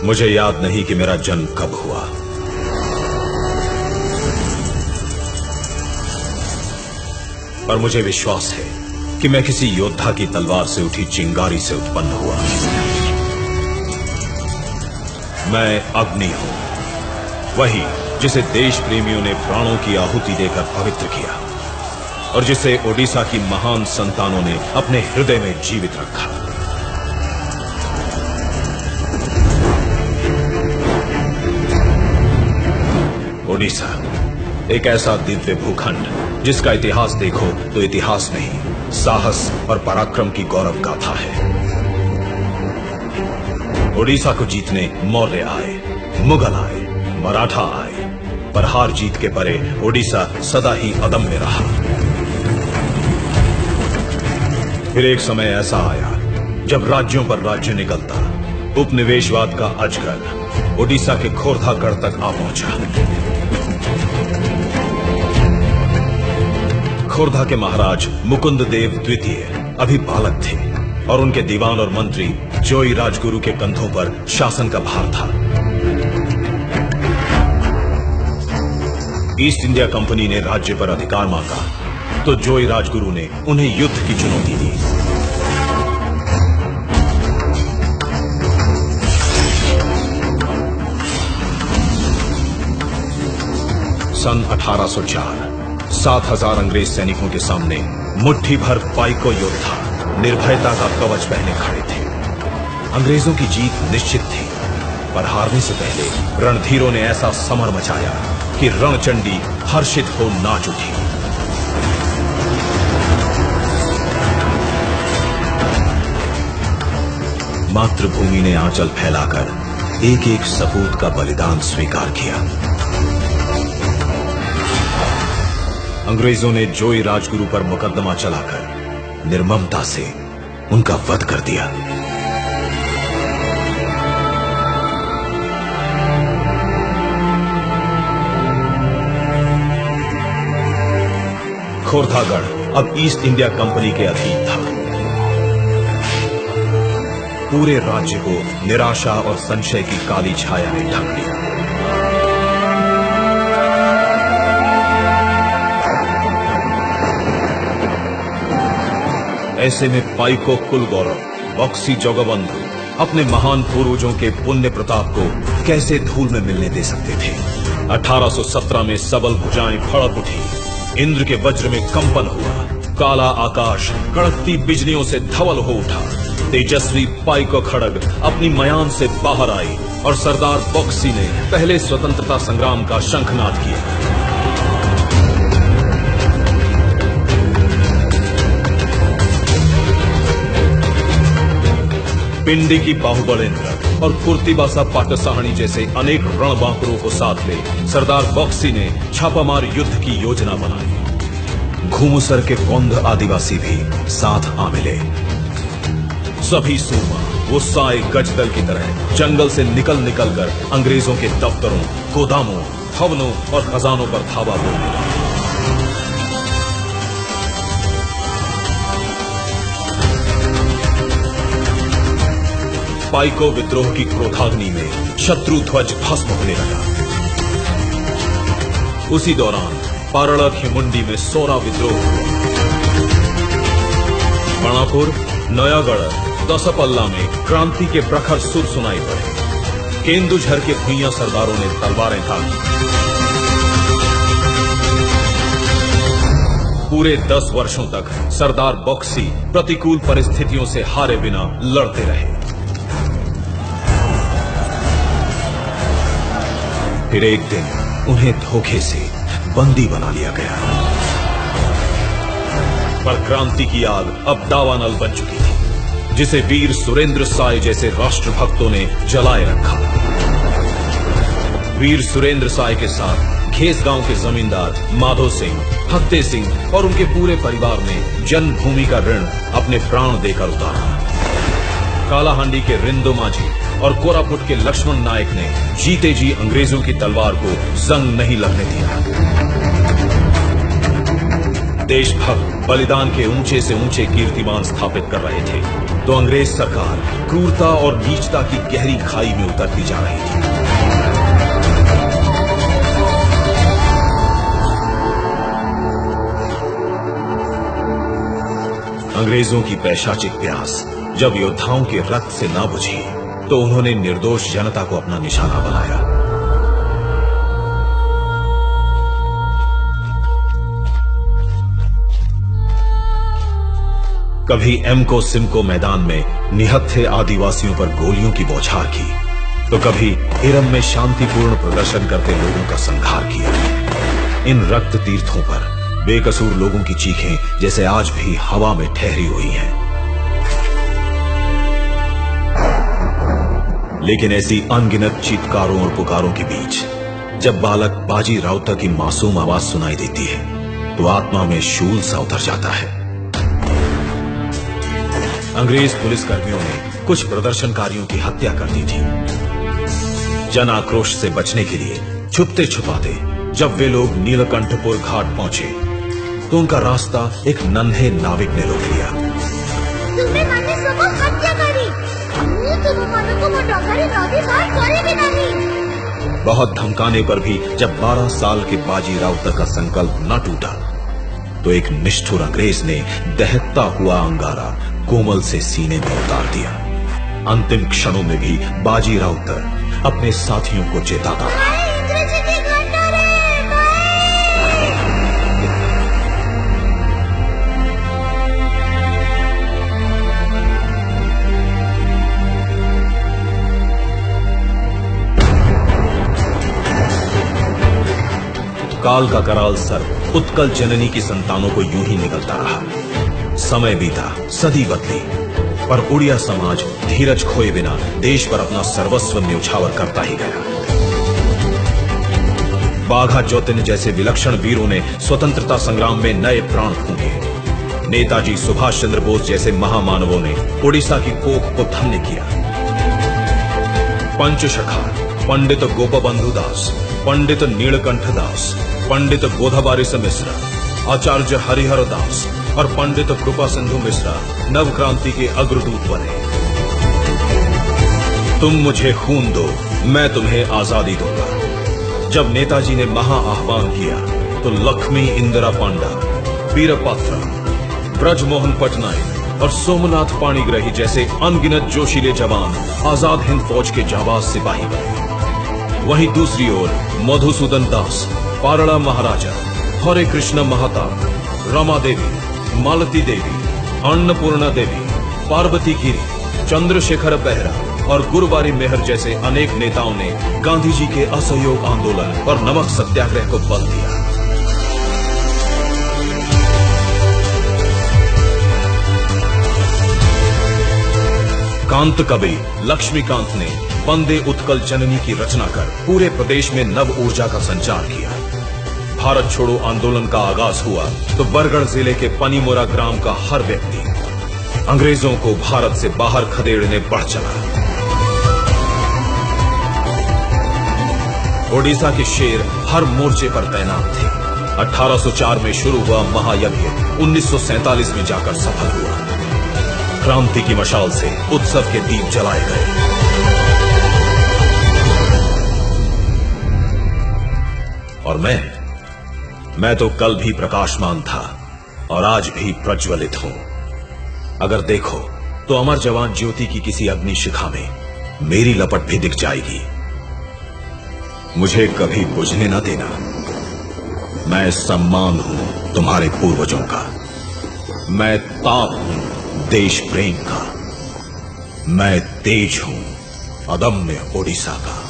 मुझे याद नहीं कि मेरा जन्म कब हुआ, पर मुझे विश्वास है कि मैं किसी योद्धा की तलवार से उठी चिंगारी से उत्पन्न हुआ। मैं अग्नि हूं, वही जिसे देश प्रेमियों ने प्राणों की आहुति देकर पवित्र किया और जिसे ओडिशा की महान संतानों ने अपने हृदय में जीवित रखा। ओडिशा एक ऐसा दिव्य भूखंड जिसका इतिहास देखो तो इतिहास नहीं, साहस और पराक्रम की गौरव गाथा है। ओडिशा को जीतने मौर्य आए, मुगल आए, मराठा आए, पर हार जीत के परे ओडिशा सदा ही अदम्य रहा। फिर एक समय ऐसा आया जब राज्यों पर राज्य निकलता, उपनिवेशवाद का अजगर ओडिशा के खोरधागढ़ तक आ पहुंचा। खोरधा के महाराज मुकुंद देव द्वितीय अभी बालक थे और उनके दीवान और मंत्री जोई राजगुरु के कंधों पर शासन का भार था। ईस्ट इंडिया कंपनी ने राज्य पर अधिकार मांगा तो जोई राजगुरु ने उन्हें युद्ध की चुनौती दी। सन 1804 7,000 अंग्रेज सैनिकों के सामने मुट्ठी भर पाइको योद्धा निर्भयता का कवच पहने खड़े थे। अंग्रेजों की जीत निश्चित थी, पर हारने से पहले रणधीरों ने ऐसा समर मचाया कि रणचंडी हर्षित हो नाच उठी। मातृभूमि ने आंचल फैलाकर एक एक सपूत का बलिदान स्वीकार किया। अंग्रेजों ने जोई राजगुरु पर मुकदमा चलाकर निर्ममता से उनका वध कर दिया। खोरधागढ़ अब ईस्ट इंडिया कंपनी के अधीन था। पूरे राज्य को निराशा और संशय की काली छाया ने ढक लिया। ऐसे में पाइको कुल गौरव बक्सी जगबंधु अपने महान पूर्वजों के पुण्य प्रताप को कैसे धूल में मिलने दे सकते थे। 1817 में सबल भुजाएं फड़क उठी, इंद्र के वज्र में कंपन हुआ, काला आकाश कड़कती बिजलियों से धवल हो उठा। तेजस्वी पाइको खड़ग अपनी मयान से बाहर आई और सरदार बक्सी ने पहले स्वतंत्रता संग्राम का शंखनाद किया। पिंडी की बाहुबलेंद्र और कुर्तिबासा पाटसाहनी जैसे अनेक रणबांकुरों को साथ ले सरदार बक्सी ने छापामार युद्ध की योजना बनाई। घूमसर के कौंध आदिवासी भी साथ आ मिले। सभी सूरमा वो साए गजदल की तरह जंगल से निकल कर अंग्रेजों के दफ्तरों, गोदामों, भवनों और खजानों पर धावा बोलने लगे। पाइको विद्रोह की क्रोधाग्नि में शत्रु ध्वज भस्म होने लगा। उसी दौरान पारड़खिमुंडी में सोरा विद्रोह हुआ। मणापुर, नयागढ़, दसपल्ला में क्रांति के प्रखर सुर सुनाई पड़े। केंदुझर के भुइयां सरदारों ने तलवारें तानी। पूरे 10 वर्षों तक सरदार बक्सी प्रतिकूल परिस्थितियों से हारे बिना लड़ते रहे। फिर एक दिन उन्हें धोखे से बंदी बना लिया गया, पर क्रांति की आग अब दावानल बन चुकी थी, जिसे वीर सुरेंद्र साय जैसे राष्ट्रभक्तों ने जलाए रखा। वीर सुरेंद्र साय के साथ घेस गांव के जमींदार माधो सिंह, फत्ते सिंह और उनके पूरे परिवार ने जन्मभूमि का ऋण अपने प्राण देकर उतारा। कालाहांडी के रिंदो माझी और कोरापुट के लक्ष्मण नायक ने जीते जी अंग्रेजों की तलवार को जंग नहीं लगने दिया। देशभक्त बलिदान के ऊंचे से ऊंचे कीर्तिमान स्थापित कर रहे थे। तो अंग्रेज सरकार क्रूरता और नीचता की गहरी खाई में उतरती जा रही थी। अंग्रेजों की पैशाचिक प्यास जब योद्धाओं के रक्त से ना बुझी तो उन्होंने निर्दोष जनता को अपना निशाना बनाया। कभी एमको सिमको मैदान में निहत्थे आदिवासियों पर गोलियों की बौछार की, तो कभी इरम में शांतिपूर्ण प्रदर्शन करते लोगों का संहार किया। इन रक्त तीर्थों पर बेकसूर लोगों की चीखें जैसे आज भी हवा में ठहरी हुई हैं। लेकिन ऐसी अनगिनत चीत्कारों और पुकारों के बीच जब बालक बाजी राउतर की मासूम आवाज सुनाई देती है तो आत्मा में शूल सा उतर जाता है। अंग्रेज पुलिसकर्मियों ने कुछ प्रदर्शनकारियों की हत्या कर दी थी। जन आक्रोश से बचने के लिए छुपते छुपाते जब वे लोग नीलकंठपुर घाट पहुंचे तो उनका रास्ता एक नन्हे नाविक ने रोक लिया। तुमने माने सबको हत्या करी, हमने तुम को डॉक्टरी नदी पार करे भी नहीं। बहुत धमकाने पर भी जब 12 साल के बाजी राउतर का संकल्प न टूटा तो एक निष्ठुर अंग्रेज ने दहकता हुआ अंगारा कोमल से सीने में उतार दिया। अंतिम क्षणों में भी बाजी राउतर अपने साथियों को चेताता था। काल का कराल सर्प उत्कल जननी की संतानों को यूं ही निकलता रहा। समय बीता, सदी बदली, पर उड़िया समाज धीरज खोए बिना देश पर अपना सर्वस्व न्यौछावर करता ही गया। बाघा ज्योतिन जैसे विलक्षण वीरों ने स्वतंत्रता संग्राम में नए प्राण फूंके। नेताजी सुभाष चंद्र बोस जैसे महामानवों ने उड़ीसा की कोख को धन्य किया। पंचशखा पंडित गोपबंधु दास, पंडित नीलकंठ दास, पंडित गोधाबारिस मिश्रा, आचार्य हरिहर दास और पंडित कृपा सिंधु मिश्रा नव क्रांति के अग्रदूत बने। तुम मुझे खून दो, मैं तुम्हें आजादी दूंगा। जब नेताजी ने महा आह्वान किया तो लक्ष्मी इंदिरा पांडा, वीरपात्रा, ब्रजमोहन पटनायक और सोमनाथ पाणिग्राही जैसे अनगिनत जोशीले जवान आजाद हिंद फौज के जाबाज सिपाही बने। वहीं दूसरी ओर मधुसूदन दास, पारड़ा महाराजा, हरे कृष्ण महताब, रमा देवी, मालती देवी, अन्नपूर्णा देवी, पार्वती गिरी, चंद्रशेखर बेहरा और गुरुवारी मेहर जैसे अनेक नेताओं ने गांधी जी के असहयोग आंदोलन और नमक सत्याग्रह को बल दिया। कांत कवि लक्ष्मीकांत ने वंदे उत्कल जननी की रचना कर पूरे प्रदेश में नव ऊर्जा का संचार किया। भारत छोड़ो आंदोलन का आगाज हुआ तो बरगढ़ जिले के पनीमोरा ग्राम का हर व्यक्ति अंग्रेजों को भारत से बाहर खदेड़ने बढ़ चला। ओडिशा के शेर हर मोर्चे पर तैनात थे। 1804 में शुरू हुआ महायज्ञ 1947 में जाकर सफल हुआ। क्रांति की मशाल से उत्सव के दीप जलाए गए। और मैं तो कल भी प्रकाशमान था और आज भी प्रज्वलित हूं। अगर देखो तो अमर जवान ज्योति की किसी अग्नि शिखा में मेरी लपट भी दिख जाएगी। मुझे कभी बुझने न देना। मैं सम्मान हूं तुम्हारे पूर्वजों का। मैं ताप हूं देश प्रेम का। मैं तेज हूं अदम्य ओडिशा का।